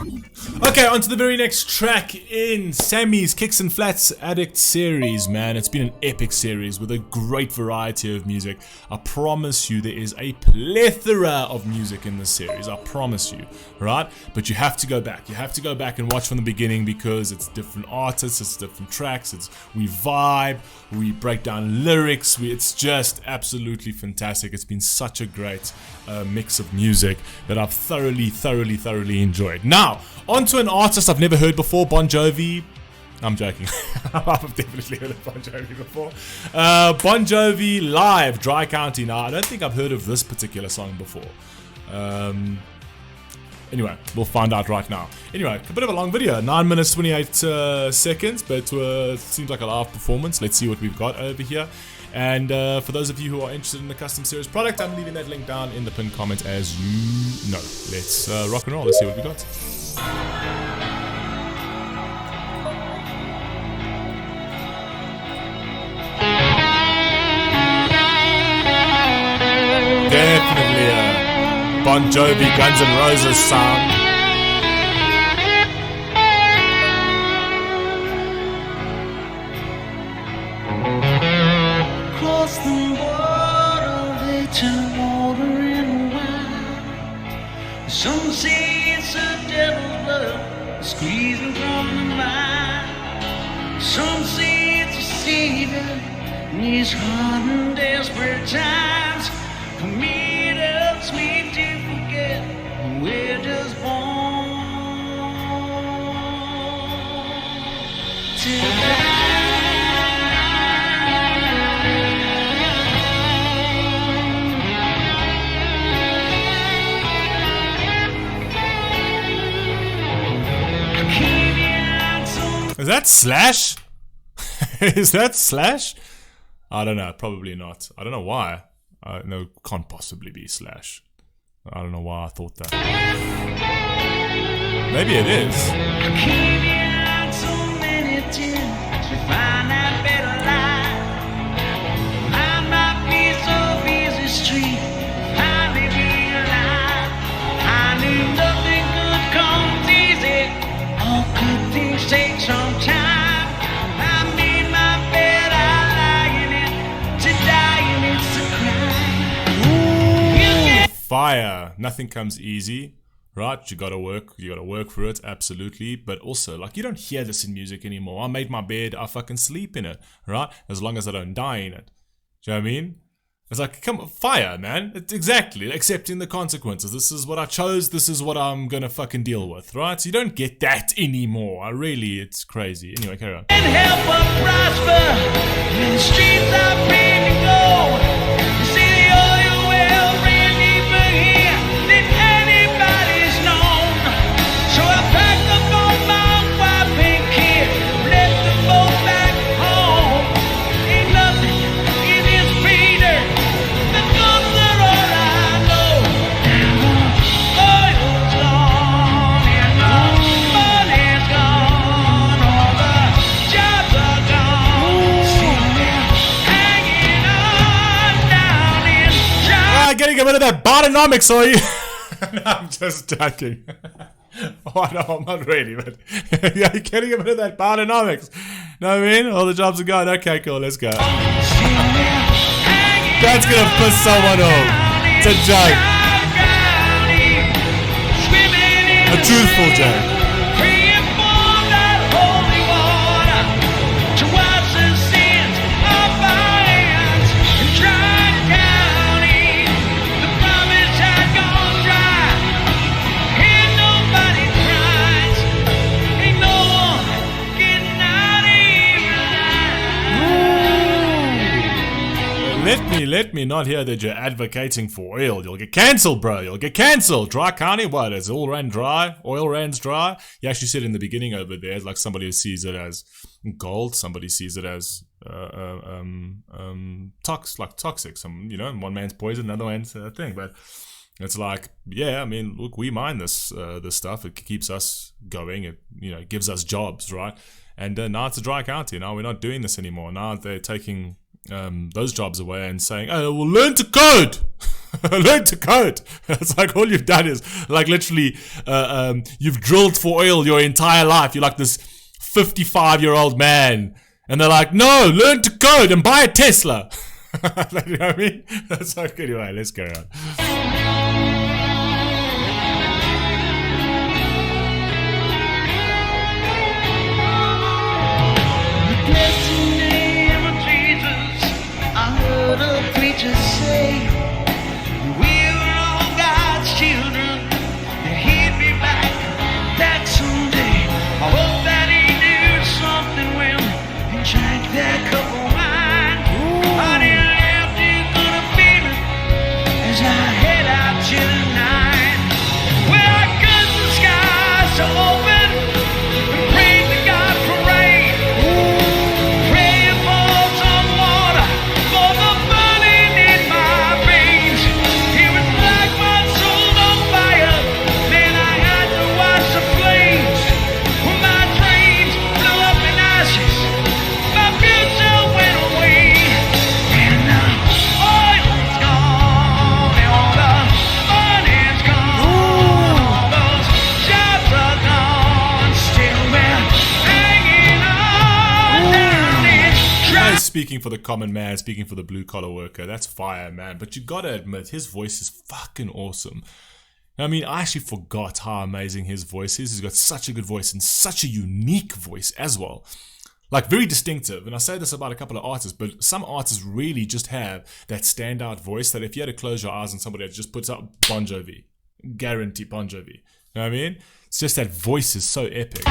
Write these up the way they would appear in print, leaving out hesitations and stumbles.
Okay, on to the very next track in Sammy's Kicks and Flats Addict series, man. It's been an epic series with a great variety of music. I promise you there is a plethora of music in this series, I promise you, right? But you have to go back. You have to go back and watch from the beginning because it's different artists, it's different tracks, we vibe, we break down lyrics, it's just absolutely fantastic. It's been such a great mix of music that I've thoroughly enjoyed. Now, on to an artist I've never heard before, Bon Jovi. I'm joking. I've definitely heard of Bon Jovi before. Bon Jovi live, Dry County. Now, I don't think I've heard of this particular song before. Anyway, we'll find out right now. Anyway, a bit of a long video, 9 minutes 28 seconds, but it seems like a live performance. Let's see what we've got over here. And for those of you who are interested in the custom series product, I'm leaving that link down in the pinned comment as you know. Let's rock and roll. Let's see what we got. Definitely a Bon Jovi, Guns N' Roses sound. Cross the water, they turn water into wine. Some say it's the devil's blood squeezing from the mind. Some say it's a savior in these hard and desperate times. For me, it helps me to forget we're just born to die. Is that Slash? Is that Slash? I don't know. Probably not. I don't know why. No, can't possibly be Slash. I don't know why I thought that. Maybe it is. Take some time. I made my bed, I lie in it. To die in it's a crime. Fire. Nothing comes easy, right? You gotta work for it, absolutely. But also, like, you don't hear this in music anymore. I made my bed, I fucking sleep in it, right? As long as I don't die in it. Do you know what I mean? It's like, come on, fire, man. It's exactly, accepting the consequences. This is what I chose, this is what I'm gonna fucking deal with, right? So you don't get that anymore. It's crazy. Anyway, carry on. And help us prosper in the streets are paved in gold. You see the oil well ran deeper here than anybody's known. So I packed up on my wife and kid, left the boat back home. Ain't nothing in this Peter. The guns are all I know. Oil's gone and the money's gone. All the jobs are gone. Sitting there hanging on down in China. Getting a bit of that Bidenomics, are you? No, I'm just joking. Oh, no, I'm not really, but yeah, you're getting a bit of that Bidenomics. Know what I mean? All the jobs are gone. Okay, cool, let's go. That's gonna piss someone off. It's a joke. A truthful joke. Let me not hear that you're advocating for oil. You'll get cancelled, bro. You'll get cancelled. Dry County, what? It's all ran dry. Oil ran's dry. You actually said in the beginning over there, like somebody sees it as gold. Somebody sees it as toxic. One man's poison, another man's thing. But it's like, yeah, I mean, look, we mine this stuff. It keeps us going. It gives us jobs, right? And now it's a dry county. Now we're not doing this anymore. Now they're taking those jobs away and saying, oh, well, learn to code. Learn to code. It's like all you've done is like literally you've drilled for oil your entire life. You're like this 55-year-old man, and they're like, no, learn to code and buy a Tesla. You know what I mean? That's like, anyway, let's go on. Preachers say we're all God's children. He'd be back someday. I hope that he knew something when he drank that cup of wine. I didn't have too good a feeling as I head out to the night. Well, I cut the skies to open and praise to God for rain. Praying for some water for the speaking for the common man, speaking for the blue collar worker. That's fire, man. But you gotta admit, his voice is fucking awesome. I mean, I actually forgot how amazing his voice is. He's got such a good voice and such a unique voice as well. Like, very distinctive. And I say this about a couple of artists, but some artists really just have that standout voice that if you had to close your eyes on somebody that just puts out Bon Jovi, guarantee Bon Jovi. You know what I mean? It's just that voice is so epic.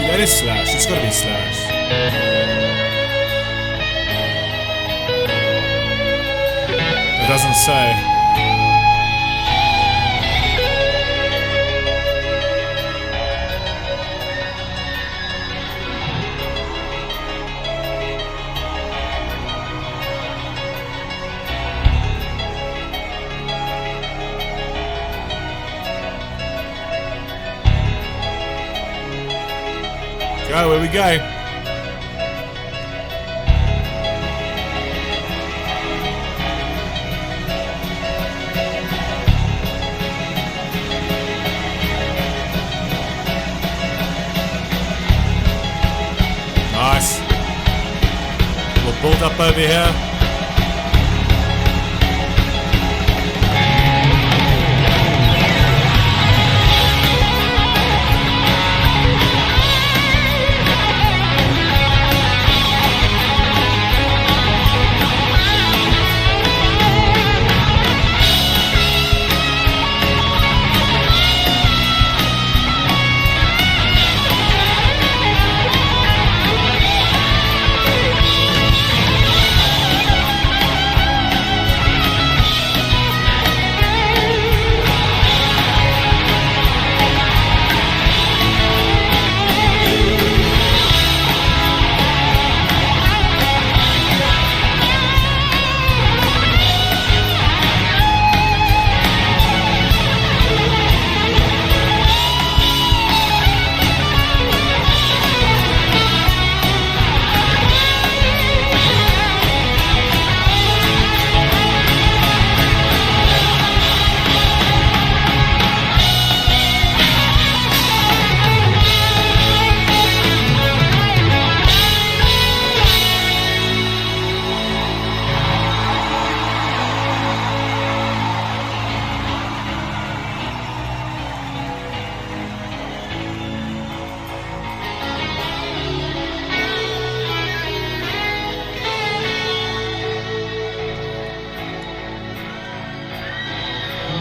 That is Slash. It's gotta be Slash. It doesn't say. Go, where we go. Nice. We'll build up over here.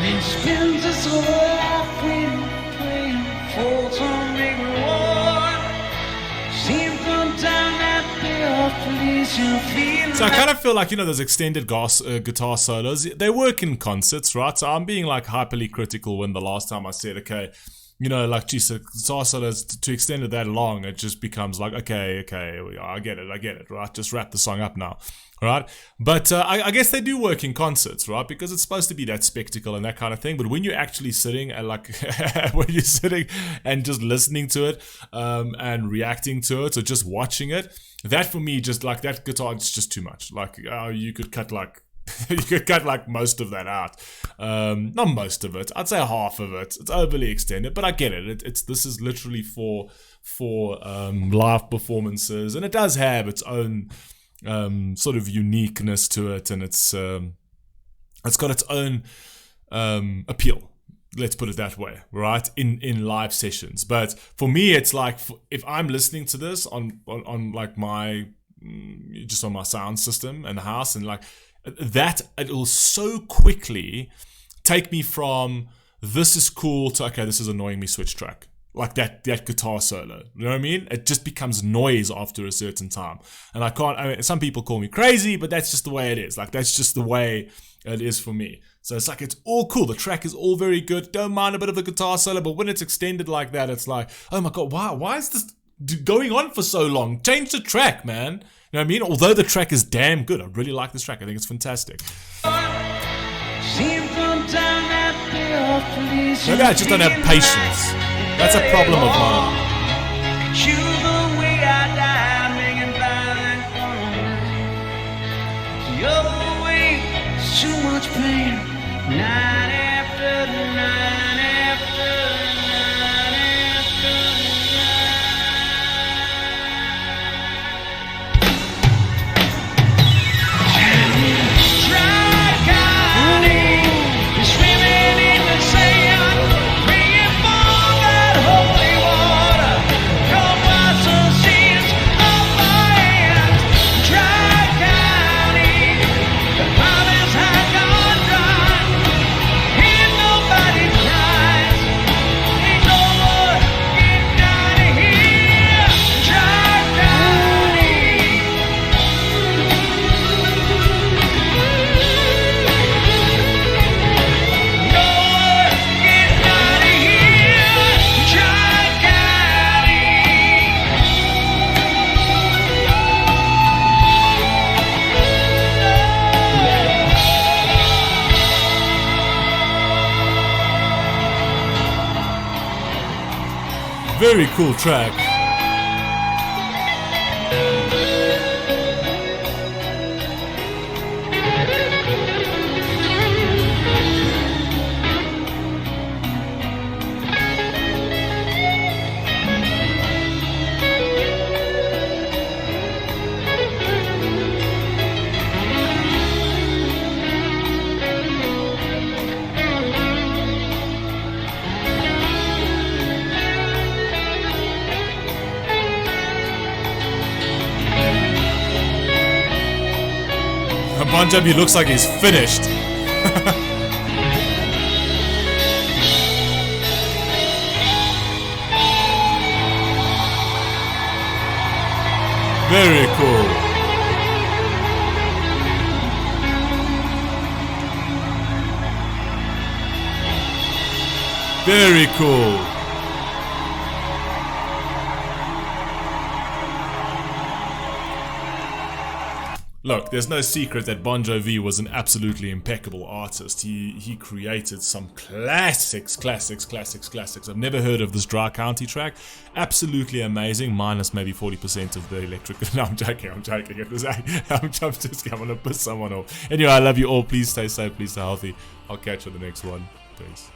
He spends his whole life waiting, praying for some big reward. Seems sometimes that they awfully should feel. So I kind of feel like, you know, those extended guitar solos, they work in concerts, right? So I'm being like hyperly critical when the last time I said, okay, you know, like, geez, so guitar solos to extend it that long, it just becomes like, okay, I get it, right? Just wrap the song up now, right? But I guess they do work in concerts, right? Because it's supposed to be that spectacle and that kind of thing. But when you're actually sitting and like, when you're sitting and just listening to it and reacting to it or just watching it, that for me, just like that guitar, it's just too much. Like, you could cut like, you could cut like most of that out. Not most of it. I'd say half of it. It's overly extended, but I get it. This is literally for live performances, and it does have its own sort of uniqueness to it, and it's got its own appeal. Let's put it that way, right? In live sessions. But for me, it's like if I'm listening to this on like my just on my sound system in the house, and like that, it will so quickly take me from this is cool to okay, this is annoying me, switch track. Like that guitar solo, you know what I mean? It just becomes noise after a certain time, and I mean, some people call me crazy, but that's just the way it is. Like that's just the way it is for me. So it's like, it's all cool. The track is all very good. Don't mind a bit of a guitar solo, but when it's extended like that, it's like, oh my God, why is this going on for so long? Change the track, man. You know what I mean? Although the track is damn good. I really like this track. I think it's fantastic. Maybe I just don't have patience. That's a problem of mine. Too much pain, night after night after night after night. Dry county, you're swimming in the sand, praying for that holy water. Come wash the sins of my hands. Dry county, the harvest has gone dry. Ain't nobody cries. Ain't no one getting out of here. Dry county. No one getting out of here. Dry county. Very cool track. Bon Jovi looks like he's finished. Very cool. Very cool. Look, there's no secret that Bon Jovi was an absolutely impeccable artist. He created some classics. I've never heard of this Dry County track. Absolutely amazing, minus maybe 40% of the electric. No, I'm joking. I'm just going to piss someone off. Anyway, I love you all. Please stay safe. Please stay healthy. I'll catch you on the next one. Peace.